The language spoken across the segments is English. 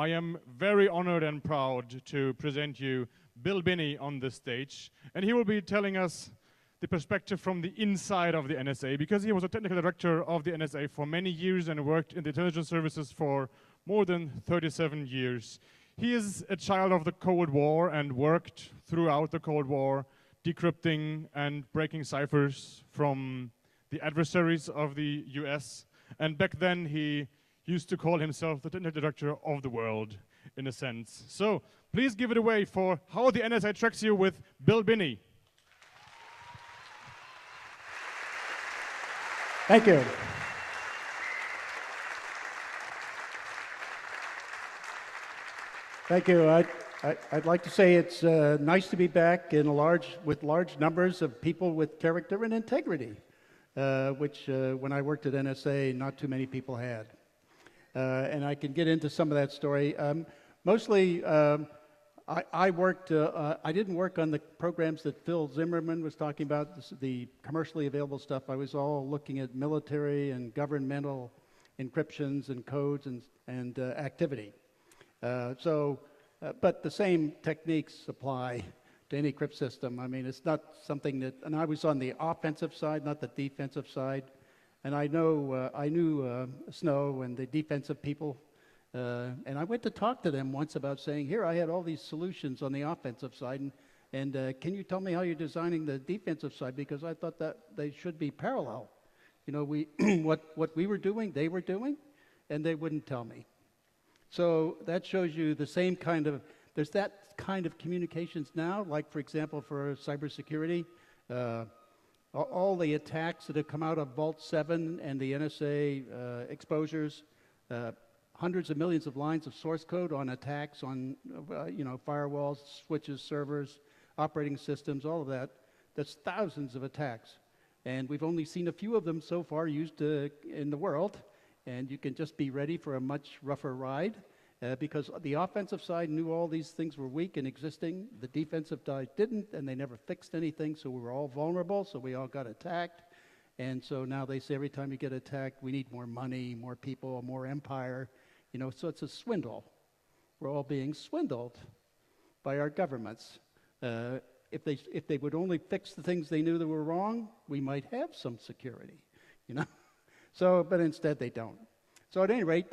I am very honored and proud to present you Bill Binney on this stage. And he will be telling us the perspective from the inside of the NSA, because he was a technical director of the NSA for many years and worked in the intelligence services for more than 37 years. He is a child of the Cold War and worked throughout the Cold War decrypting and breaking ciphers from the adversaries of the US. And back then he used to call himself the technical director of the world, in a sense. So please give it away for How the NSA Tracks You with Bill Binney. Thank you. Thank you. I'd like to say it's nice to be back with large numbers of people with character and integrity, which when I worked at NSA, not too many people had. And I can get into some of that story. Mostly, I didn't work on the programs that Phil Zimmerman was talking about, the commercially available stuff. I was all looking at military and governmental encryptions and codes and activity. But the same techniques apply to any crypt system. I mean, it's not something that, and I was on the offensive side, not the defensive side. And I knew Snow and the defensive people, and I went to talk to them once about saying, here, I had all these solutions on the offensive side, and can you tell me how you're designing the defensive side? Because I thought that they should be parallel. You know, what we were doing, they were doing, and they wouldn't tell me. So that shows you the same kind of, there's that kind of communications now, like, for example, for cybersecurity. All the attacks that have come out of Vault 7 and the NSA exposures, hundreds of millions of lines of source code on attacks on firewalls, switches, servers, operating systems, all of that. That's thousands of attacks. And we've only seen a few of them so far used in the world. And you can just be ready for a much rougher ride. Because the offensive side knew all these things were weak and existing. The defensive side didn't, and they never fixed anything, so we were all vulnerable, so we all got attacked. And so now they say every time you get attacked, we need more money, more people, more empire. You know, so it's a swindle. We're all being swindled by our governments. If they would only fix the things they knew that were wrong, we might have some security, you know. So, but instead they don't. So at any rate,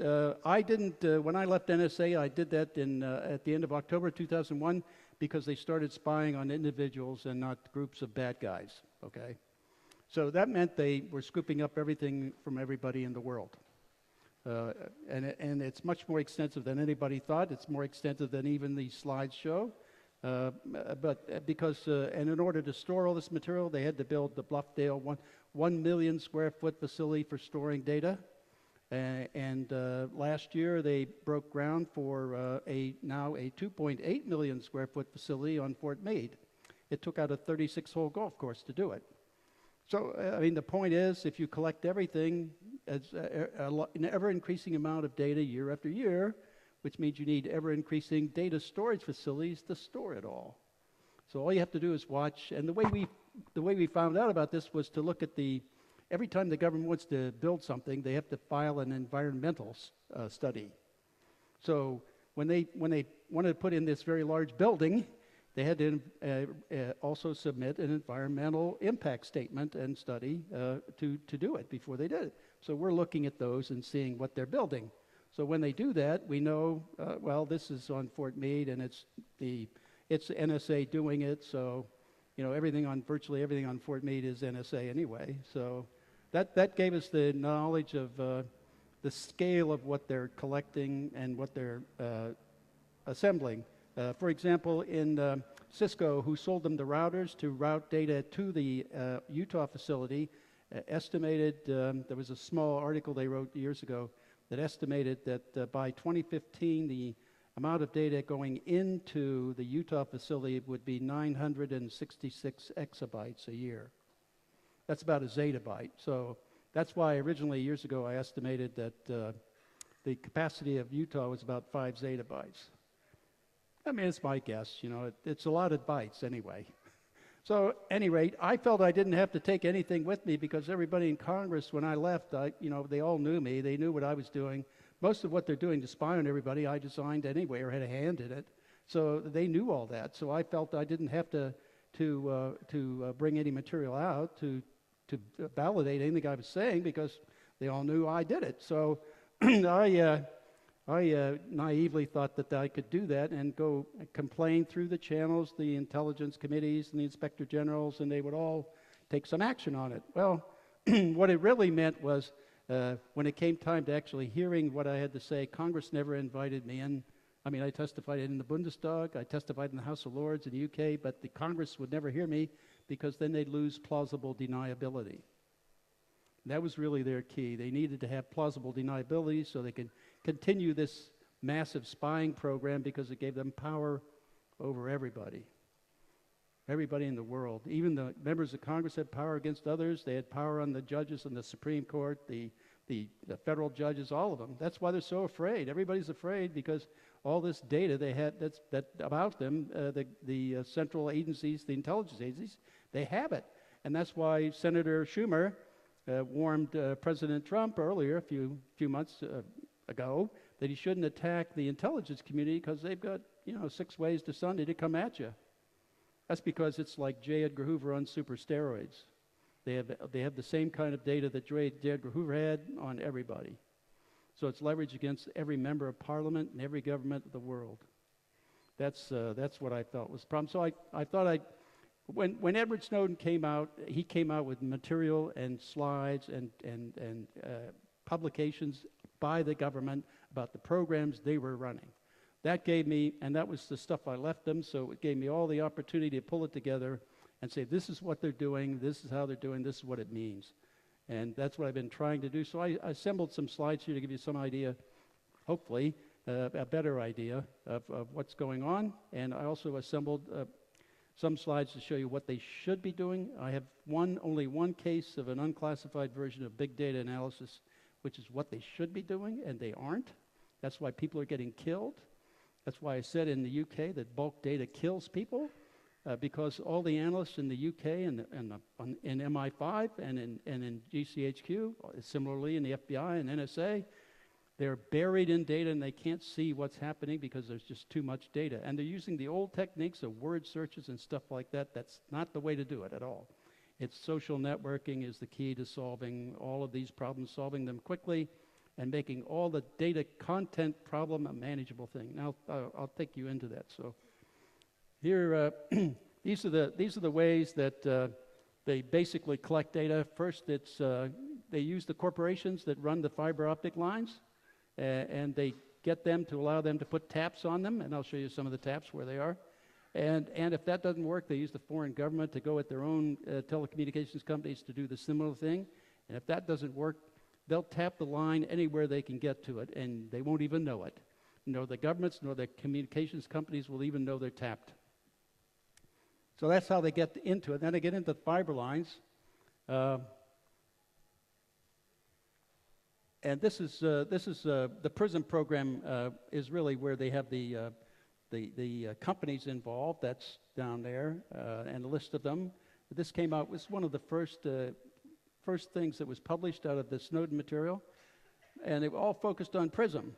I didn't, when I left NSA, I did that at the end of October 2001 because they started spying on individuals and not groups of bad guys, okay? So that meant they were scooping up everything from everybody in the world. And it's much more extensive than anybody thought. It's more extensive than even these slides show. But because, and in order to store all this material, they had to build the Bluffdale 1 million square foot facility for storing data. And last year they broke ground for now a 2.8 million square foot facility on Fort Meade. It took out a 36-hole golf course to do it. So, I mean, the point is, if you collect everything, as an ever-increasing amount of data year after year, which means you need ever-increasing data storage facilities to store it all. So all you have to do is watch, and the way we found out about this was to look at every time the government wants to build something, they have to file an environmental study. So when they wanted to put in this very large building, they had to also submit an environmental impact statement and study to do it before they did it. So we're looking at those and seeing what they're building. So when they do that, we know, well, this is on Fort Meade, and it's NSA doing it. So, you know, virtually everything on Fort Meade is NSA anyway. So that gave us the knowledge of the scale of what they're collecting and what they're assembling. For example, in Cisco, who sold them the routers to route data to the Utah facility, estimated, there was a small article they wrote years ago that estimated that by 2015, the amount of data going into the Utah facility would be 966 exabytes a year. That's about a zettabyte. So that's why originally, years ago, I estimated that the capacity of Utah was about 5 zettabytes. I mean, it's my guess, you know, it's a lot of bytes anyway. So at any rate, I felt I didn't have to take anything with me because everybody in Congress, when I left, they all knew me. They knew what I was doing. most of what they're doing to spy on everybody, I designed anyway or had a hand in it. So they knew all that. So I felt I didn't have to bring any material out to validate anything I was saying because they all knew I did it. So I naively thought that I could do that and go complain through the channels, the intelligence committees and the inspector generals, and they would all take some action on it. Well, what it really meant was when it came time to actually hearing what I had to say, Congress never invited me in. I mean, I testified in the Bundestag, I testified in the House of Lords in the UK, but the Congress would never hear me because then they'd lose plausible deniability. That was really their key. They needed to have plausible deniability so they could continue this massive spying program because it gave them power over everybody. Everybody in the world. Even the members of Congress had power against others. They had power on the judges in the Supreme Court, the federal judges, all of them. That's why they're so afraid. Everybody's afraid because all this data they had that about them, the central agencies, the intelligence agencies, they have it. And that's why Senator Schumer warned President Trump earlier, a few months ago, that he shouldn't attack the intelligence community because they've got 6 ways to Sunday to come at you. That's because it's like J. Edgar Hoover on super steroids. They have the same kind of data that J. Edgar Hoover had on everybody. So it's leveraged against every member of parliament and every government of the world. That's what I felt was the problem. So I thought when Edward Snowden came out, he came out with material and slides and publications by the government about the programs they were running. That gave me, and that was the stuff I left them, so it gave me all the opportunity to pull it together and say, this is what they're doing, this is how they're doing, this is what it means. And that's what I've been trying to do. So I assembled some slides here to give you some idea, hopefully, a better idea of what's going on. And I also assembled some slides to show you what they should be doing. I have only one case of an unclassified version of big data analysis, which is what they should be doing, and they aren't. That's why people are getting killed. That's why I said in the UK that bulk data kills people, because all the analysts in the UK and in MI5 and in GCHQ, similarly in the FBI and NSA, they're buried in data and they can't see what's happening because there's just too much data. And they're using the old techniques of word searches and stuff like that. That's not the way to do it at all. It's social networking is the key to solving all of these problems, solving them quickly, and making all the data content problem a manageable thing. Now I'll take you into that. So here, these are the ways that they basically collect data. First, it's they use the corporations that run the fiber optic lines, and they get them to allow them to put taps on them, and I'll show you some of the taps where they are. And if that doesn't work, they use the foreign government to go at their own telecommunications companies to do the similar thing. And if that doesn't work, they'll tap the line anywhere they can get to it, and they won't even know it. Nor the governments nor the communications companies will even know they're tapped. So that's how they get into it. Then they get into the fiber lines. And this is the PRISM program is really where they have the companies involved. That's down there, and a list of them. This came out, was one of the first things that was published out of the Snowden material, and they were all focused on PRISM.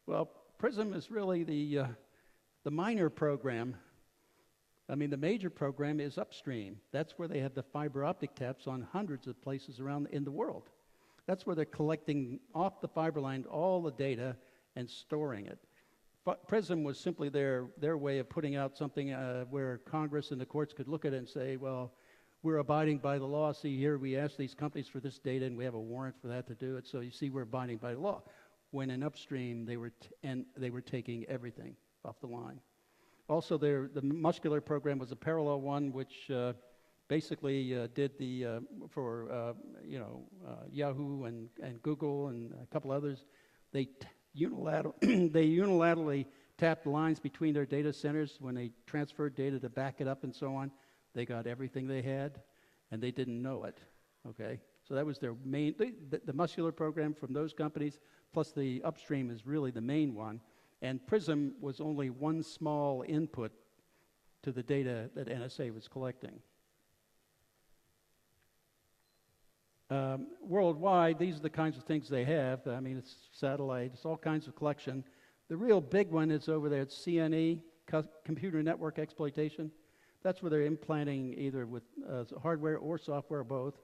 Well, PRISM is really the minor program. I mean, the major program is upstream. That's where they have the fiber optic taps on hundreds of places around in the world. That's where they're collecting off the fiber line all the data and storing it. PRISM was simply their way of putting out something where Congress and the courts could look at it and say, well, we're abiding by the law. See here, we asked these companies for this data, and we have a warrant for that to do it. So you see, we're abiding by the law. When in upstream, they were taking everything off the line. Also, the muscular program was a parallel one, which basically did the for Yahoo and Google and a couple others. They unilaterally tapped lines between their data centers when they transferred data to back it up and so on. They got everything they had, and they didn't know it. Okay, so that was their main. The muscular program from those companies, plus the upstream, is really the main one. And PRISM was only one small input to the data that NSA was collecting. Worldwide, these are the kinds of things they have. I mean, it's satellite, it's all kinds of collection. The real big one is over there, it's CNE, computer network exploitation. That's where they're implanting either with hardware or software, both,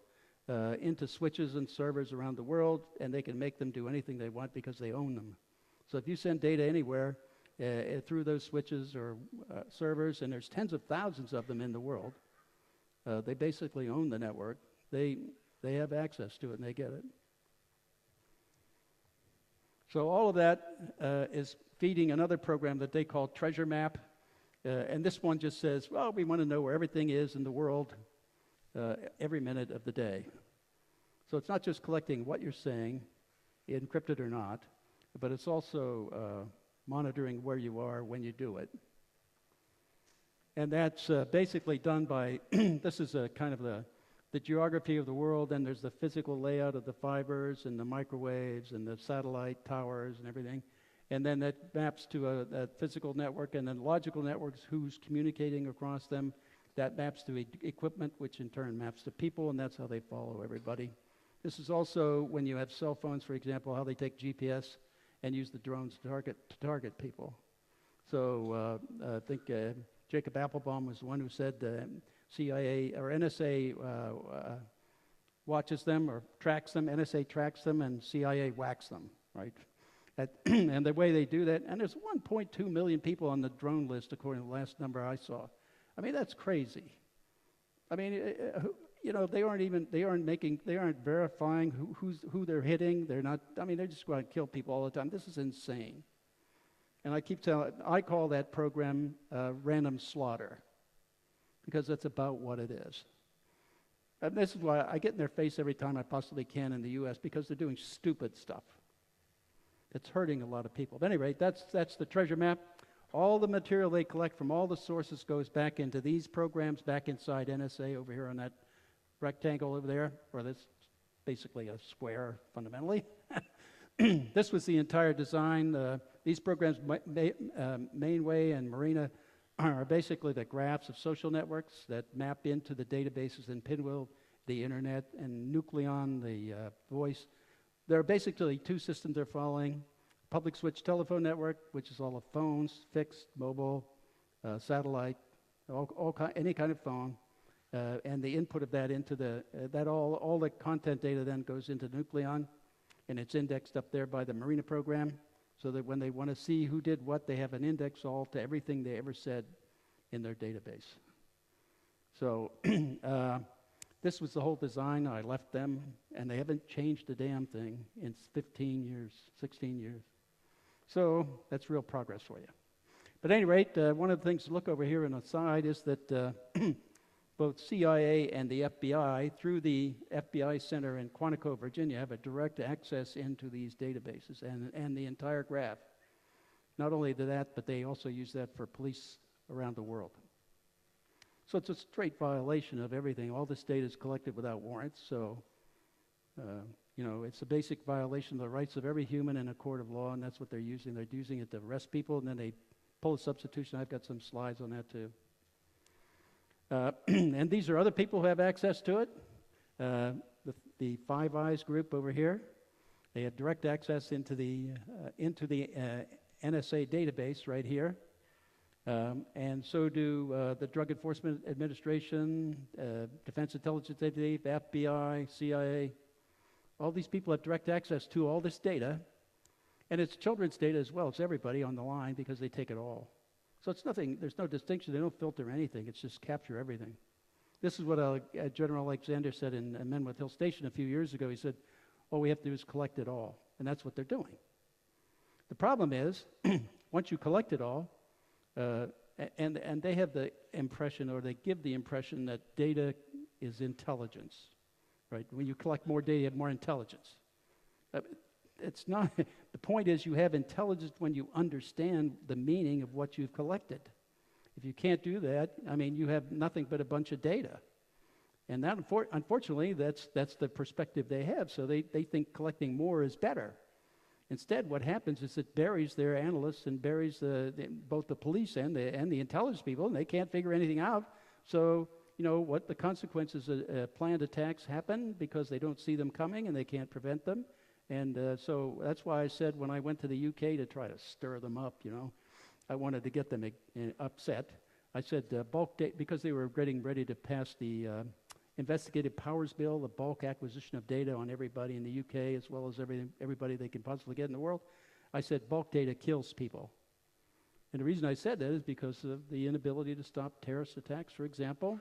into switches and servers around the world, and they can make them do anything they want because they own them. So if you send data anywhere through those switches or servers, and there's tens of thousands of them in the world, they basically own the network. They have access to it, and they get it. So all of that is feeding another program that they call Treasure Map. And this one just says, well, we want to know where everything is in the world every minute of the day. So it's not just collecting what you're saying, encrypted or not, but it's also monitoring where you are when you do it. And that's basically done by, this is a kind of the geography of the world, and there's the physical layout of the fibers and the microwaves and the satellite towers and everything. And then that maps to a physical network, and then logical networks, who's communicating across them. That maps to equipment, which in turn maps to people, and that's how they follow everybody. This is also, when you have cell phones, for example, how they take GPS and use the drones to target people. So I think Jacob Applebaum was the one who said CIA or NSA watches them or tracks them, NSA tracks them, and CIA whacks them, right? And the way they do that, and there's 1.2 million people on the drone list according to the last number I saw. I mean, that's crazy. I mean, you know, they aren't verifying who they're hitting. They're not. I mean, they're just going to kill people all the time. This is insane. And I call that program random slaughter, because that's about what it is. And this is why I get in their face every time I possibly can in the U.S., because they're doing stupid stuff. It's hurting a lot of people. But anyway, that's the treasure map. All the material they collect from all the sources goes back into these programs, back inside NSA over here on that rectangle over there, or that's basically a square fundamentally. This was the entire design. These programs, Mainway and Marina, are basically the graphs of social networks that map into the databases in Pinwheel, the internet, and Nucleon, the voice. There are basically two systems they're following: public switch telephone network, which is all of phones, fixed, mobile, satellite, any kind of phone, and the input of that into all the content data then goes into Nucleon, and it's indexed up there by the Marina program, so that when they want to see who did what, they have an index all to everything they ever said in their database. So this was the whole design. I left them, and they haven't changed a damn thing in 15 years, 16 years. So that's real progress for you. But at any rate, one of the things to look over here on the side is that both CIA and the FBI, through the FBI Center in Quantico, Virginia, have a direct access into these databases and the entire graph. Not only that, but they also use that for police around the world. So it's a straight violation of everything. All this data is collected without warrants, so you know, it's a basic violation of the rights of every human in a court of law, and that's what they're using. They're using it to arrest people, and then they pull a substitution. I've got some slides on that too. And these are other people who have access to it. The Five Eyes group over here, they have direct access into the NSA database right here. And so do the Drug Enforcement Administration, Defense Intelligence Agency, FBI, CIA. All these people have direct access to all this data. And it's children's data as well. It's everybody on the line because they take it all. So it's nothing, there's no distinction. They don't filter anything. It's just capture everything. This is what General Alexander said in Menwith Hill Station a few years ago. He said, all we have to do is collect it all. And that's what they're doing. The problem is, once you collect it all, and they have the impression, or they give the impression, that data is intelligence, right? When you collect more data, you have more intelligence. It's not. The point is, you have intelligence when you understand the meaning of what you've collected. If you can't do that, I mean, you have nothing but a bunch of data. And that, unfortunately, that's the perspective they have. So they think collecting more is better. Instead, what happens is it buries their analysts and buries both the police and the intelligence people, and they can't figure anything out. So you know, what the consequences of planned attacks happen because they don't see them coming and they can't prevent them. And so that's why I said when I went to the UK to try to stir them up, you know, I wanted to get them upset. I said bulk data, because they were getting ready to pass the Investigative Powers Bill, the bulk acquisition of data on everybody in the UK as well as everybody they can possibly get in the world. I said bulk data kills people. And the reason I said that is because of the inability to stop terrorist attacks, for example.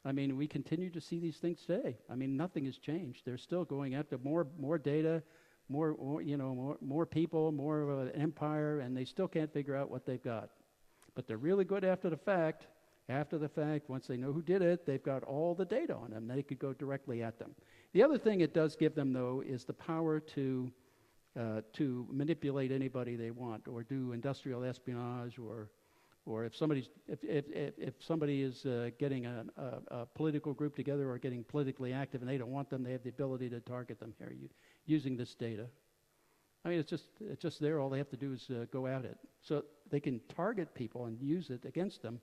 I mean, we continue to see these things today. I mean, nothing has changed. They're still going after more data, more people, more of an empire, and they still can't figure out what they've got. But they're really good after the fact. After the fact, once they know who did it, they've got all the data on them. They could go directly at them. The other thing it does give them, though, is the power to manipulate anybody they want, or do industrial espionage, or if somebody is getting a political group together or getting politically active and they don't want them, they have the ability to target them here using this data. I mean, it's just there. All they have to do is go at it. So they can target people and use it against them,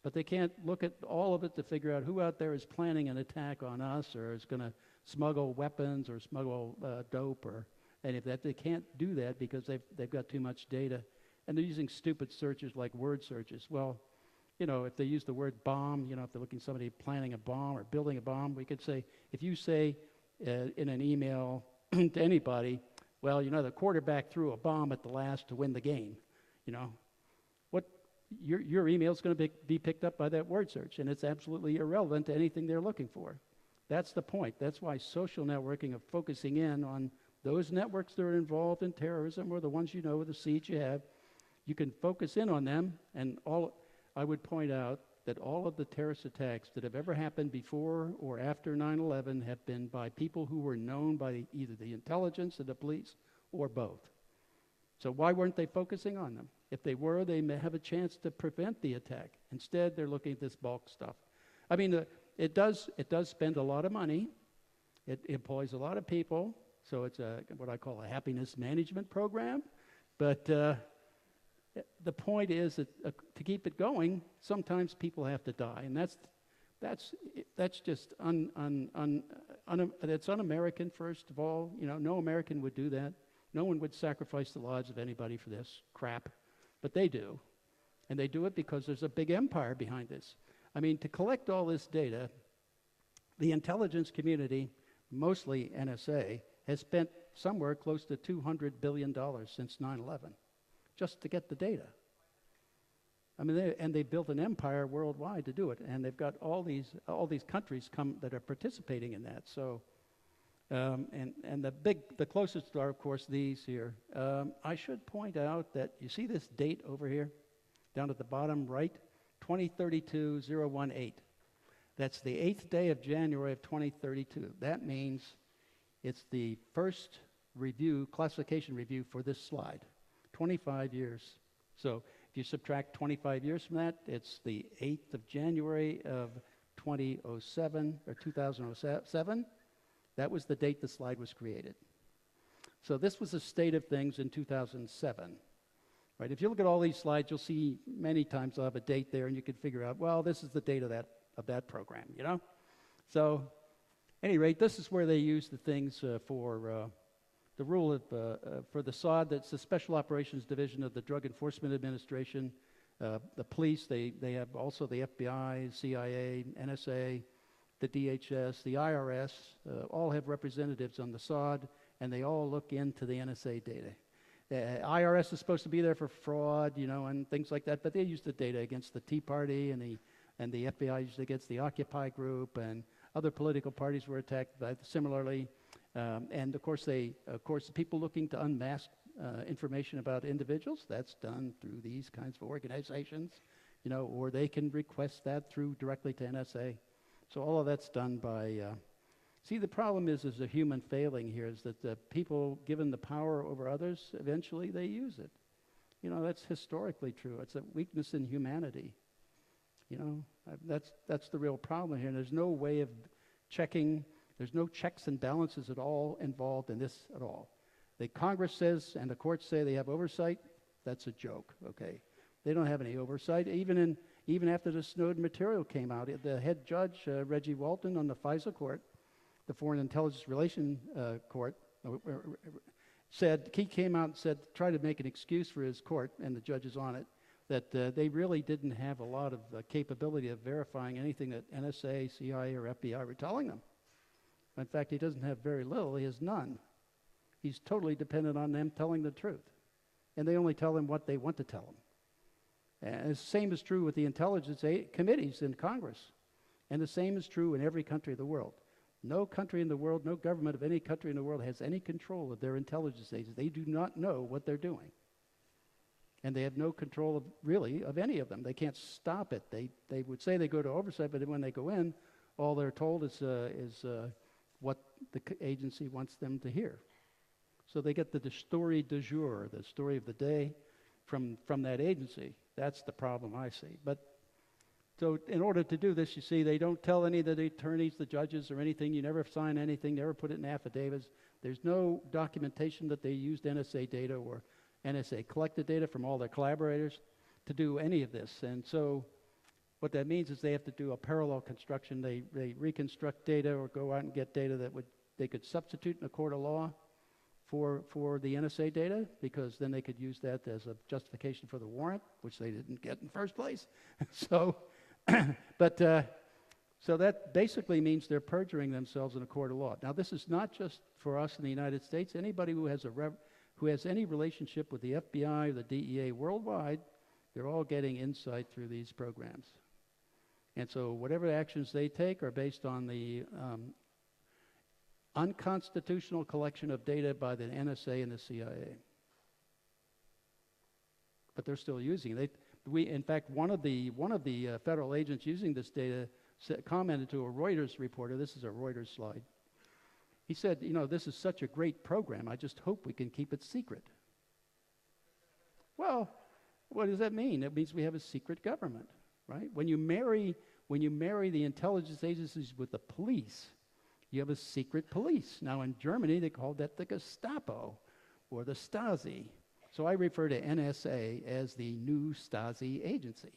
but they can't look at all of it to figure out who out there is planning an attack on us or is going to smuggle weapons or smuggle dope, and if that they can't do that because they've got too much data, and they're using stupid searches like word searches. Well, you know, if they use the word bomb, you know, if they're looking at somebody planning a bomb or building a bomb, we could say, if you say in an email to anybody, well, you know, the quarterback threw a bomb at the last to win the game, you know, your email is going to be picked up by that word search, and it's absolutely irrelevant to anything they're looking for. That's the point. That's why social networking of focusing in on those networks that are involved in terrorism or the ones you know with the seeds you have, you can focus in on them, and I would point out that all of the terrorist attacks that have ever happened before or after 9/11 have been by people who were known by either the intelligence or the police or both. So why weren't they focusing on them? If they were, they may have a chance to prevent the attack. Instead, they're looking at this bulk stuff. I mean, it does spend a lot of money. It employs a lot of people. So it's what I call a happiness management program. But the point is that to keep it going, sometimes people have to die, and that's just that's un-American. First of all, you know, no American would do that. No one would sacrifice the lives of anybody for this crap, but they do, and they do it because there's a big empire behind this. I mean, to collect all this data, the intelligence community, mostly NSA, has spent somewhere close to $200 billion since 9/11 just to get the data. I mean, they built an empire worldwide to do it, and they've got all these countries that are participating in that. So, and the closest are, of course, these here. I should point out that you see this date over here, down at the bottom right, 2032-018. That's the 8th day of January of 2032. That means it's the first classification review for this slide. 25 years. So if you subtract 25 years from that, it's the 8th of January of 2007 or 2007. That was the date the slide was created. So this was the state of things in 2007. Right? If you look at all these slides, you'll see many times they'll have a date there, and you can figure out, well, this is the date of that program, you know? So, at any rate, this is where they use the things for the rule for the SOD. That's the Special Operations Division of the Drug Enforcement Administration. The police, they have also the FBI, CIA, NSA, the DHS, the IRS, all have representatives on the SOD, and they all look into the NSA data. IRS is supposed to be there for fraud, you know, and things like that, but they use the data against the Tea Party, and the FBI used it against the Occupy group, and other political parties were attacked similarly. And of course, the people looking to unmask information about individuals, that's done through these kinds of organizations, you know, or they can request that directly to NSA. So all of that's done by. See, the problem is a human failing here, is that the people given the power over others, eventually they use it. You know, that's historically true. It's a weakness in humanity. You know, that's the real problem here. And there's no way of checking. There's no checks and balances at all involved in this at all. The Congress says and the courts say they have oversight. That's a joke, okay? They don't have any oversight. Even after the Snowden material came out, the head judge, Reggie Walton, on the FISA court, the Foreign Intelligence Relation Court, said, he came out and said, try to make an excuse for his court and the judges on it, that they really didn't have a lot of capability of verifying anything that NSA, CIA, or FBI were telling them. In fact, he doesn't have very little, he has none. He's totally dependent on them telling the truth. And they only tell him what they want to tell him. And the same is true with the intelligence committees in Congress. And the same is true in every country of the world. No country in the world, no government of any country in the world has any control of their intelligence agencies. They do not know what they're doing. And they have no control of, really, of any of them. They can't stop it. They would say they go to oversight, but when they go in, all they're told is what the agency wants them to hear. So they get the story du jour, the story of the day, from that agency. That's the problem I see. But so in order to do this, you see, they don't tell any of the attorneys, the judges, or anything. You never sign anything, never put it in affidavits. There's no documentation that they used NSA data or NSA collected data from all their collaborators to do any of this. And so what that means is they have to do a parallel construction. They reconstruct data or go out and get data that they could substitute in a court of law for the NSA data, because then they could use that as a justification for the warrant, which they didn't get in the first place. So, so that basically means they're perjuring themselves in a court of law. Now, this is not just for us in the United States. Anybody who has any relationship with the FBI or the DEA worldwide, they're all getting insight through these programs. And so whatever actions they take are based on the unconstitutional collection of data by the NSA and the CIA. But they're still using it. In fact, one of the federal agents using this data commented to a Reuters reporter. This is a Reuters slide. He said, you know, this is such a great program. I just hope we can keep it secret. Well, what does that mean? It means we have a secret government, right? When you marry the intelligence agencies with the police, you have a secret police. Now, in Germany, they called that the Gestapo or the Stasi. So I refer to NSA as the new Stasi agency.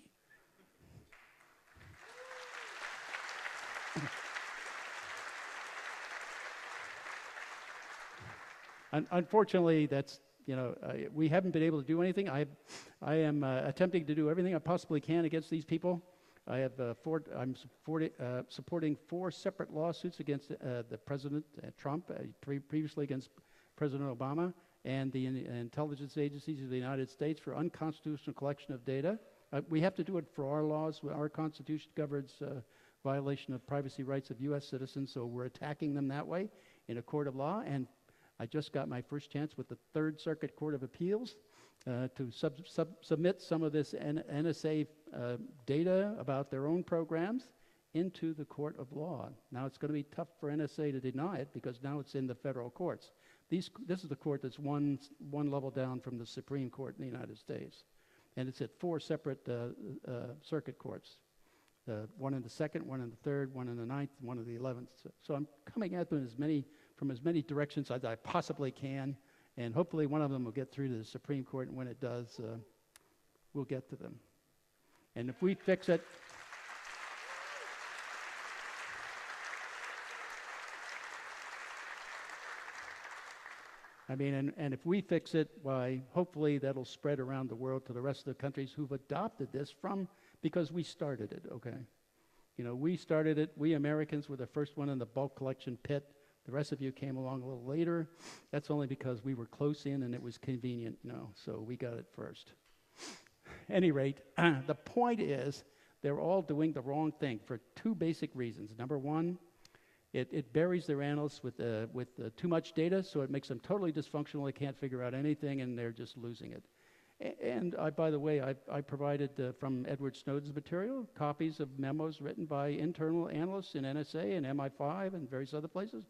Unfortunately, that's, you know, we haven't been able to do anything. I am attempting to do everything I possibly can against these people. I'm supporting 4 separate lawsuits against the President Trump, previously against President Obama, and the intelligence agencies of the United States for unconstitutional collection of data. We have to do it for our laws. Our Constitution governs violation of privacy rights of U.S. citizens, so we're attacking them that way in a court of law. And I just got my first chance with the Third Circuit Court of Appeals to submit some of this NSA data about their own programs into the court of law. Now, it's going to be tough for NSA to deny it because now it's in the federal courts. This is the court that's one level down from the Supreme Court in the United States. And it's at 4 separate circuit courts. One in the 2nd, one in the 3rd, one in the 9th, one in the 11th. So I'm coming at them from as many directions as I possibly can. And hopefully one of them will get through to the Supreme Court, and when it does, we'll get to them. And if we fix it, I mean, and if we fix it, why, hopefully that'll spread around the world to the rest of the countries who've adopted this because we started it, okay? You know, we started it. We Americans were the first one in the bulk collection pit. The rest of you came along a little later. That's only because we were close in and it was convenient, you know, so we got it first. Any rate, the point is they're all doing the wrong thing for 2 basic reasons. Number one, it buries their analysts with too much data, so it makes them totally dysfunctional. They can't figure out anything, and they're just losing it. And by the way, I provided from Edward Snowden's material copies of memos written by internal analysts in NSA and MI5 and various other places,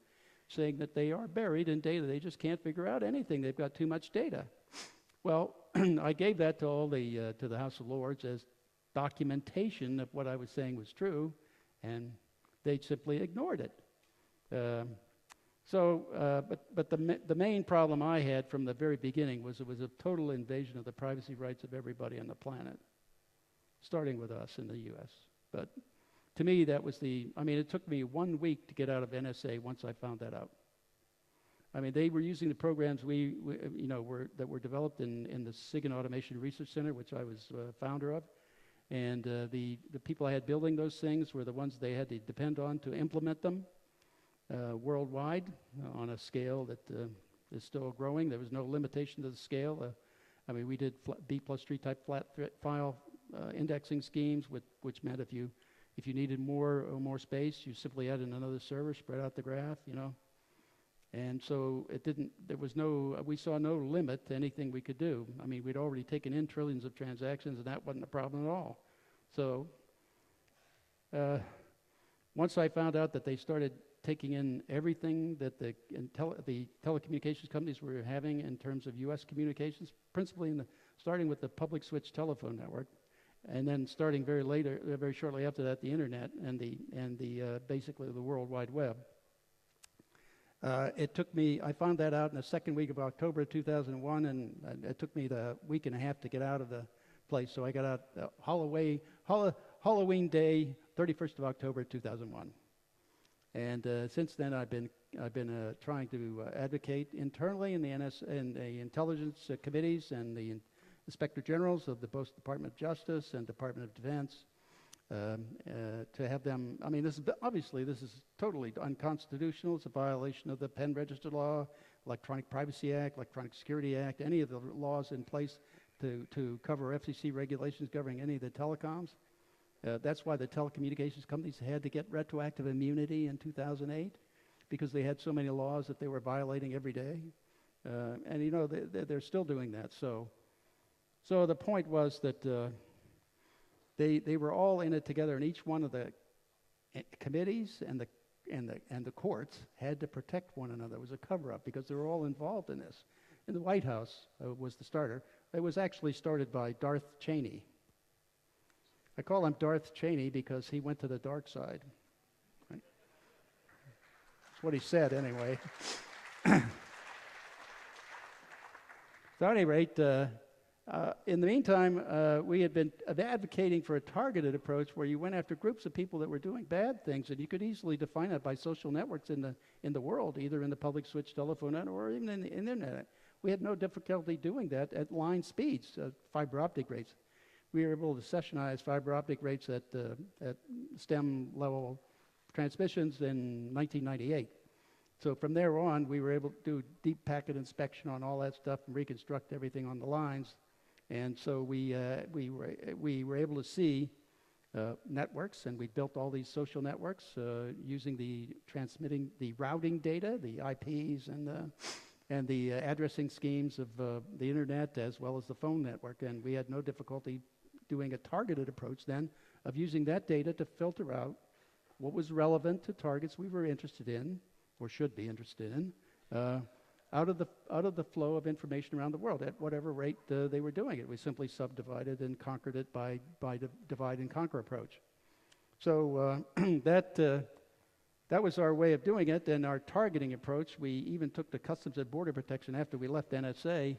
saying that they are buried in data. They just can't figure out anything. They've got too much data. Well, I gave that to all to the House of Lords as documentation of what I was saying was true, and they simply ignored it. But the main problem I had from the very beginning was it was a total invasion of the privacy rights of everybody on the planet, starting with us in the U.S. But to me, that was it took me 1 week to get out of NSA once I found that out. I mean, they were using the programs that were developed in the SIG and Automation Research Center, which I was founder of. And the people I had building those things were the ones they had to depend on to implement them worldwide on a scale that is still growing. There was no limitation to the scale. We did B+3 type flat file indexing schemes, which meant if you needed more space, you simply added another server, spread out the graph, And so we saw no limit to anything we could do. I mean, we'd already taken in trillions of transactions, and that wasn't a problem at all. So once I found out that they started taking in everything that the telecommunications companies were having in terms of U.S. communications, principally starting with the public switch telephone network, and then starting very shortly after that, the internet and the basically the World Wide Web. I found that out in the second week of October 2001, and it took me the week and a half to get out of the place. So I got out Halloween Day, 31st of October 2001. And since then, I've been trying to advocate internally in the intelligence committees and the inspector generals of both Department of Justice and Department of Defense to have them. I mean, this is totally unconstitutional. It's a violation of the Penn Register Law, Electronic Privacy Act, Electronic Security Act, any of the laws in place to cover FCC regulations governing any of the telecoms. That's why the telecommunications companies had to get retroactive immunity in 2008, because they had so many laws that they were violating every day. And they're still doing that. So the point was that they were all in it together, and each one of the committees and the courts had to protect one another. It was a cover-up because they were all involved in this. And the White House was the starter. It was actually started by Darth Cheney. I call him Darth Cheney because he went to the dark side. Right? That's what he said, anyway. So at any rate, in the meantime, we had been advocating for a targeted approach where you went after groups of people that were doing bad things, and you could easily define it by social networks in the world, either in the public switch telephone network or even in the internet. We had no difficulty doing that at line speeds, fiber optic rates. We were able to sessionize fiber optic rates at STEM level transmissions in 1998. So from there on, we were able to do deep packet inspection on all that stuff and reconstruct everything on the lines. And so we were able to see networks, and we built all these social networks using the routing data, the IPs and the addressing schemes of the internet as well as the phone network. And we had no difficulty doing a targeted approach then of using that data to filter out what was relevant to targets we were interested in or should be interested in out of the flow of information around the world at whatever rate they were doing it. We simply subdivided and conquered it by the divide and conquer approach. So that was our way of doing it. And our targeting approach, we even took to Customs and Border Protection after we left NSA.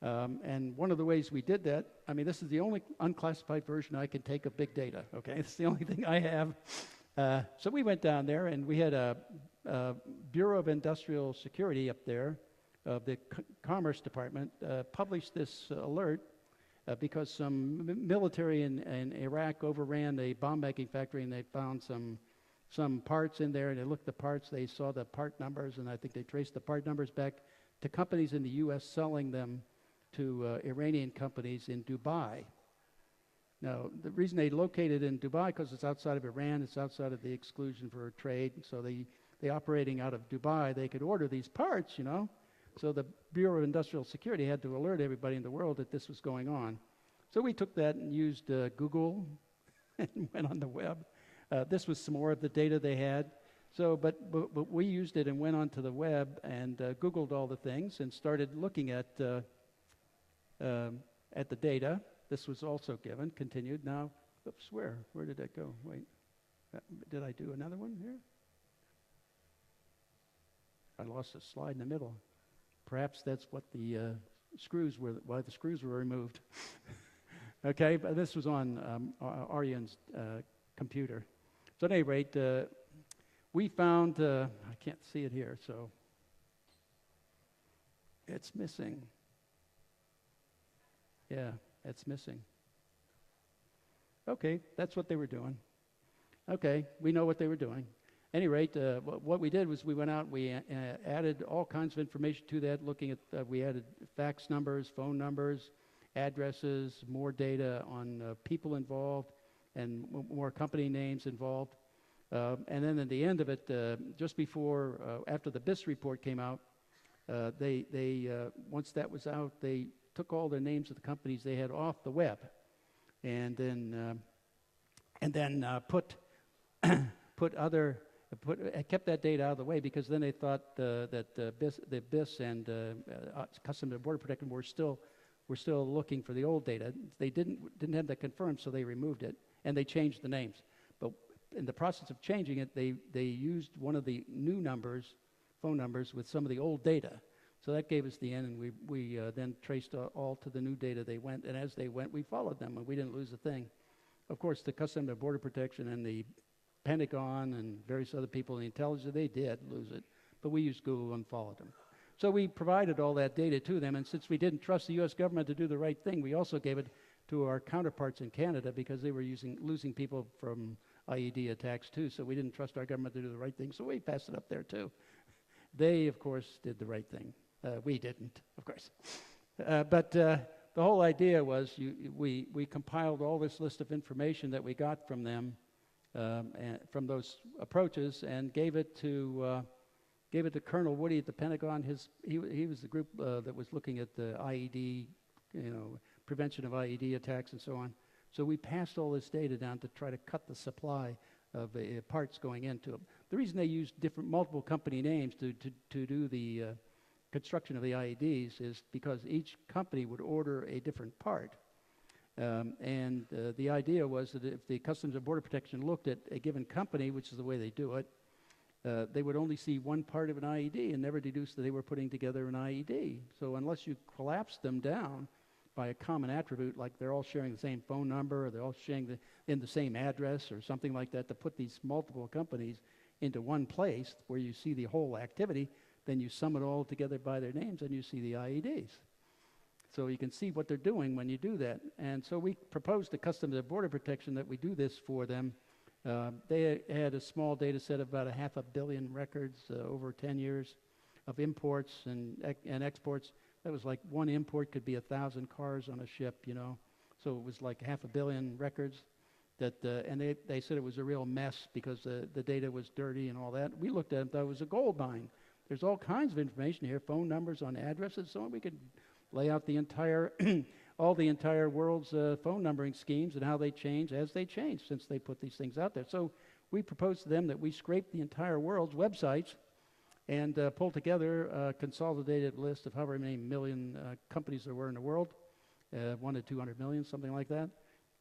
And one of the ways we did that, I mean, this is the only unclassified version I can take of big data, okay? It's the only thing I have. So we went down there, and we had a Bureau of Industrial Security up there, the Commerce Department, published this alert because some military in Iraq overran a bomb-making factory, and they found some parts in there, and they looked at the parts, they saw the part numbers, and I think they traced the part numbers back to companies in the U.S. selling them to Iranian companies in Dubai. Now, the reason they located in Dubai, because it's outside of Iran, it's outside of the exclusion for trade, so they operating out of Dubai, they could order these parts, you know. So the Bureau of Industrial Security had to alert everybody in the world that this was going on. So we took that and used Google and went on the web. This was some more of the data they had. So, but we used it and went onto the web and Googled all the things and started looking at the data. This was also given, continued. Now, oops, where did that go? Wait, did I do another one here? I lost a slide in the middle. Perhaps that's what the screws were, why the screws were removed. Okay, but this was on Aryan's computer. So at any rate, we found, I can't see it here, so it's missing. Yeah, it's missing. Okay, that's what they were doing. Okay, we know what they were doing. At any rate, what we did was we went out, we added all kinds of information to that, looking at, we added fax numbers, phone numbers, addresses, more data on people involved, and more company names involved. And then at the end of it, just before, after the BIS report came out, once that was out, they took all the names of the companies they had off the web, and then kept that data out of the way, because then they thought that the BIS and Customs and Border Protection were still looking for the old data. They didn't have that confirmed, so they removed it and they changed the names. But in the process of changing it, they used one of the new numbers, phone numbers, with some of the old data. So that gave us the end, and we then traced all to the new data they went, and as they went, we followed them, and we didn't lose a thing. Of course, the Customs and Border Protection and the Pentagon and various other people in the intelligence, they did lose it, but we used Google and followed them. So we provided all that data to them, and since we didn't trust the U.S. government to do the right thing, we also gave it to our counterparts in Canada, because they were losing people from IED attacks too, so we didn't trust our government to do the right thing, so we passed it up there too. They, of course, did the right thing. We didn't, of course. But the whole idea was we compiled all this list of information that we got from them, and from those approaches, and gave it to Colonel Woody at the Pentagon. He was the group that was looking at the IED, prevention of IED attacks and so on. So we passed all this data down to try to cut the supply of parts going into them. The reason they used multiple company names to do the construction of the IEDs is because each company would order a different part. And the idea was that if the Customs and Border Protection looked at a given company, which is the way they do it, they would only see one part of an IED and never deduce that they were putting together an IED. So unless you collapse them down by a common attribute, like they're all sharing the same phone number, or they're all sharing in the same address or something like that, to put these multiple companies into one place where you see the whole activity, then you sum it all together by their names and you see the IEDs. So you can see what they're doing when you do that. And so we proposed to Customs and Border Protection that we do this for them. They had a small data set of about 500 million records over 10 years of imports and exports. That was like one import could be 1,000 cars on a ship, So it was like 500 million records. And they said it was a real mess because the data was dirty and all that. We looked at it and thought it was a gold mine. There's all kinds of information here, phone numbers on addresses, so on. We could lay out the entire, all the entire world's phone numbering schemes and how they change as they change since they put these things out there. So we proposed to them that we scrape the entire world's websites and pull together a consolidated list of however many million companies there were in the world, 1 to 200 million, something like that,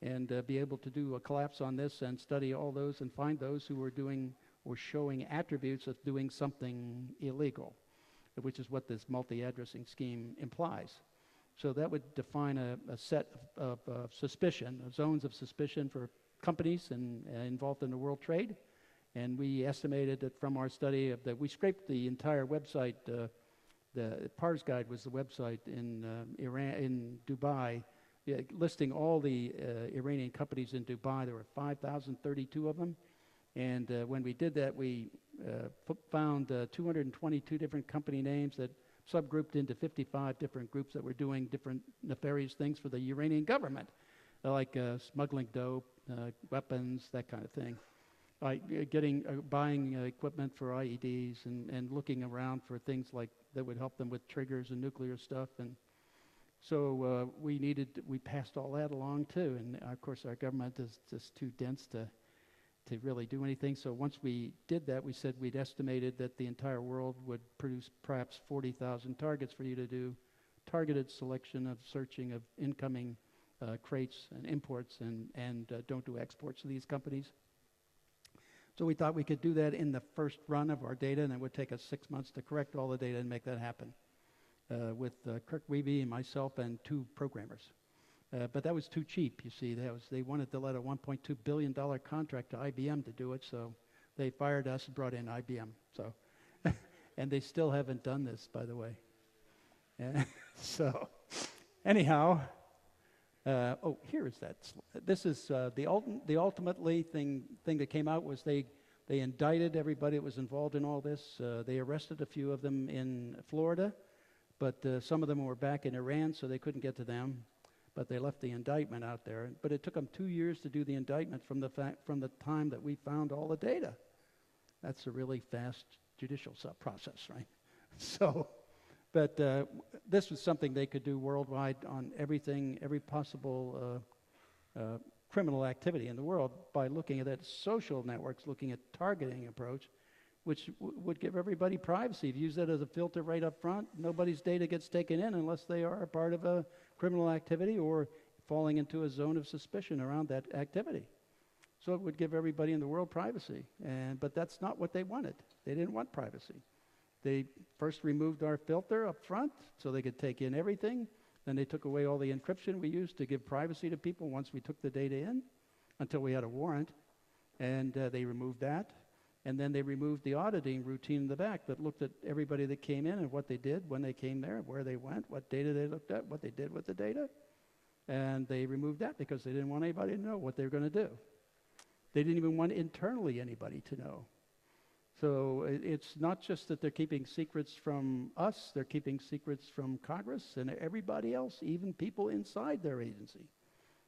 and be able to do a collapse on this and study all those and find those who were doing or showing attributes of doing something illegal, which is what this multi-addressing scheme implies. So that would define a set of suspicion, zones of suspicion for companies involved in the world trade. And we estimated that from our study that we scraped the entire website. The Pars Guide was the website in Dubai, listing all the Iranian companies in Dubai. There were 5,032 of them. And when we did that, we found 222 different company names that subgrouped into 55 different groups that were doing different nefarious things for the Iranian government, like smuggling dope, weapons, that kind of thing. Like buying equipment for IEDs and looking around for things like that would help them with triggers and nuclear stuff. And so we passed all that along too. And of course our government is just too dense to really do anything. So once we did that, we said we'd estimated that the entire world would produce perhaps 40,000 targets for you to do targeted selection of searching of incoming crates and imports and don't do exports to these companies. So we thought we could do that in the first run of our data, and it would take us 6 months to correct all the data and make that happen with Kirk Wiebe and myself and 2 programmers. But that was too cheap, you see. They wanted to let a $1.2 billion contract to IBM to do it, so they fired us and brought in IBM. So, and they still haven't done this, by the way. So, anyhow, oh, here is that. This is the ultimately thing that came out was they indicted everybody that was involved in all this. They arrested a few of them in Florida, but some of them were back in Iran, so they couldn't get to them. But they left the indictment out there. But it took them 2 years to do the indictment from the time that we found all the data. That's a really fast judicial process, right? So, but this was something they could do worldwide on everything, every possible criminal activity in the world by looking at that social networks, looking at targeting approach, which would give everybody privacy. If you use that as a filter right up front, nobody's data gets taken in unless they are a part of a criminal activity or falling into a zone of suspicion around that activity. So it would give everybody in the world privacy. But that's not what they wanted. They didn't want privacy. They first removed our filter up front so they could take in everything. Then they took away all the encryption we used to give privacy to people once we took the data in until we had a warrant. And they removed that. And then they removed the auditing routine in the back that looked at everybody that came in and what they did when they came there, where they went, what data they looked at, what they did with the data. And they removed that because they didn't want anybody to know what they were going to do. They didn't even want internally anybody to know. So it's not just that they're keeping secrets from us, they're keeping secrets from Congress and everybody else, even people inside their agency.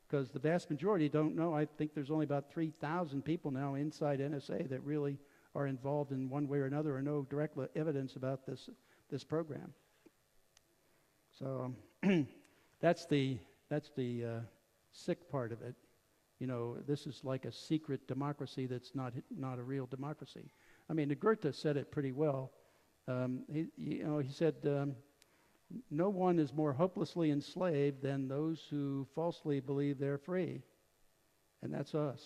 Because the vast majority don't know. I think there's only about 3,000 people now inside NSA that really are involved in one way or another or know direct evidence about this program. So that's the sick part of it. You know, this is like a secret democracy that's not a real democracy. I mean, Goethe said it pretty well. He said, no one is more hopelessly enslaved than those who falsely believe they're free. And that's us.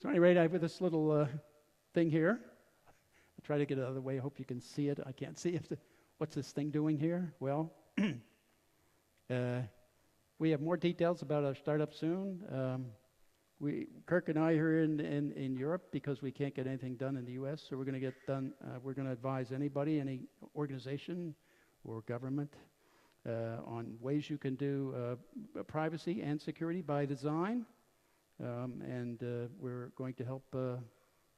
So at any rate, I have this little thing here. I'll try to get it out of the way. I hope you can see it. I can't see it. What's this thing doing here? Well, we have more details about our startup soon. Kirk and I are in Europe because we can't get anything done in the U.S. So we're going to get done. We're going to advise anybody, any organization or government, on ways you can do privacy and security by design. And we're going to help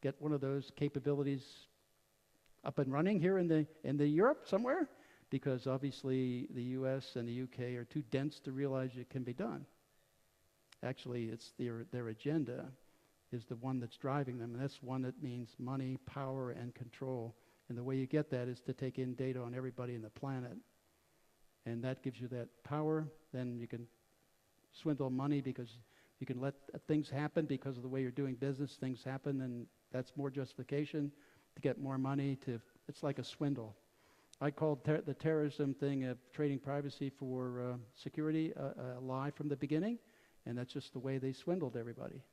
get one of those capabilities up and running here in the Europe somewhere. Because obviously the U.S. and the U.K. are too dense to realize it can be done. Actually, it's their agenda is the one that's driving them, and that's one that means money, power, and control. And the way you get that is to take in data on everybody in the planet. And that gives you that power. Then you can swindle money because you can let things happen because of the way you're doing business. Things happen, and that's more justification to get more money. It's like a swindle. I called the terrorism thing of trading privacy for security a lie from the beginning, and that's just the way they swindled everybody.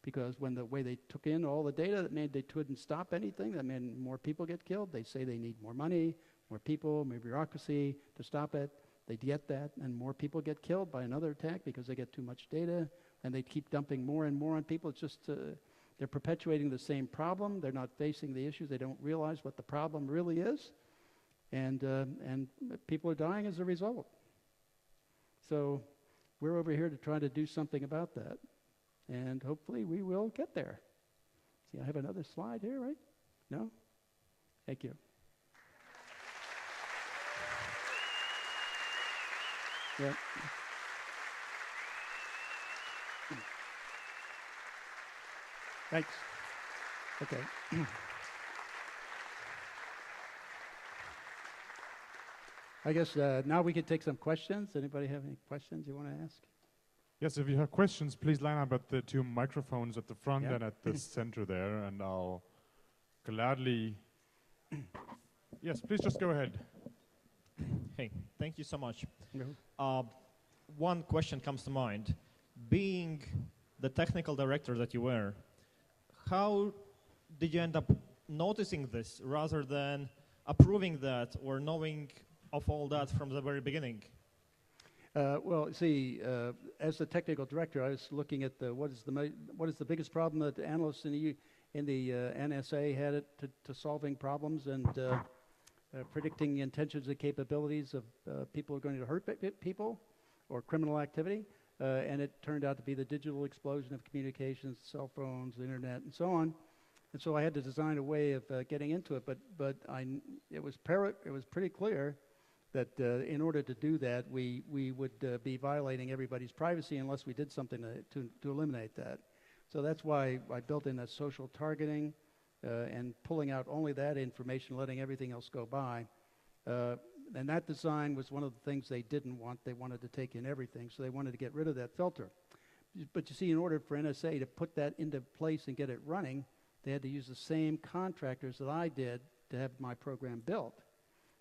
Because when the way they took in all the data, that meant they couldn't stop anything. That meant more people get killed. They say they need more money, more people, more bureaucracy to stop it. They get that, and more people get killed by another attack because they get too much data, and they keep dumping more and more on people. It's just they're perpetuating the same problem. They're not facing the issues. They don't realize what the problem really is. And people are dying as a result. So we're over here to try to do something about that. And hopefully we will get there. See, I have another slide here, right? No? Thank you. Yeah. Thanks. Okay. I guess now we can take some questions. Anybody have any questions you want to ask? Yes, if you have questions, please line up at the 2 microphones at the front Yeah. and at the center there, and I'll gladly Yes, please just go ahead. Hey, thank you so much. No. One question comes to mind. Being the technical director that you were, how did you end up noticing this rather than approving that or knowing of all that from the very beginning? Well, see, as the technical director, I was looking at what is the biggest problem that the analysts in the NSA had to solving problems and predicting the intentions and capabilities of people who are going to hurt people or criminal activity. And it turned out to be the digital explosion of communications, cell phones, the internet, and so on. And so I had to design a way of getting into it. But it was pretty clear that in order to do that, we would be violating everybody's privacy unless we did something to eliminate that. So that's why I built in that social targeting and pulling out only that information, letting everything else go by. And that design was one of the things they didn't want. They wanted to take in everything, so they wanted to get rid of that filter. But you see, in order for NSA to put that into place and get it running, they had to use the same contractors that I did to have my program built,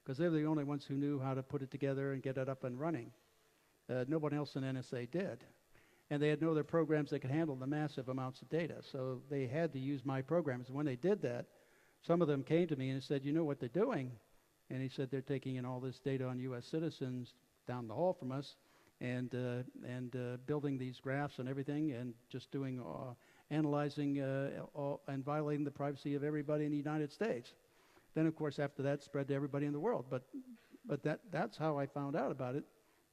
because they were the only ones who knew how to put it together and get it up and running. No one else in NSA did. And they had no other programs that could handle the massive amounts of data, so they had to use my programs. And when they did that, some of them came to me and said, you know what they're doing? And he said they're taking in all this data on U.S. citizens down the hall from us and building these graphs and everything and just doing analyzing and violating the privacy of everybody in the United States. Then, of course, after that, spread to everybody in the world. But that's how I found out about it.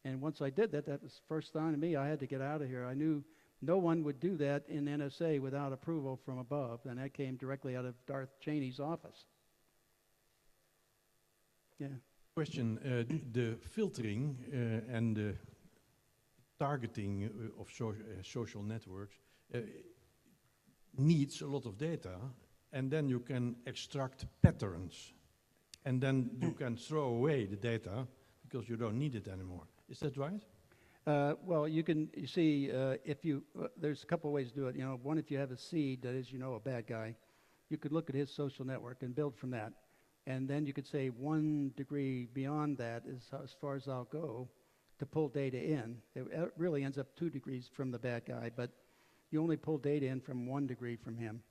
And once I did that, that was the first sign to me I had to get out of here. I knew no one would do that in NSA without approval from above, and that came directly out of Darth Cheney's office. Yeah. Question, the filtering and the targeting of social networks needs a lot of data, and then you can extract patterns, and then you can throw away the data because you don't need it anymore. Is that right? Well, you see, there's a couple ways to do it. You know, one, if you have a seed that is, a bad guy, you could look at his social network and build from that. And then you could say 1 degree beyond that is as far as I'll go to pull data in. It really ends up 2 degrees from the bad guy, but you only pull data in from 1 degree from him.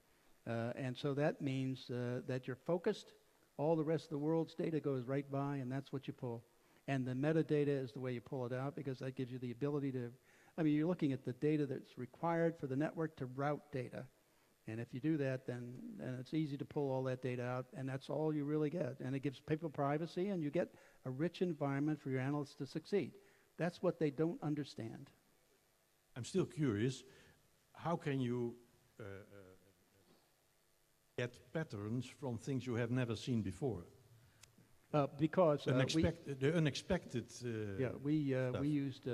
And so that means that you're focused. All the rest of the world's data goes right by, and that's what you pull. And the metadata is the way you pull it out, because that gives you the ability to, you're looking at the data that's required for the network to route data. And if you do that, then it's easy to pull all that data out, and that's all you really get. And it gives people privacy, and you get a rich environment for your analysts to succeed. That's what they don't understand. I'm still curious, how can you get patterns from things you have never seen before? Because the unexpected we used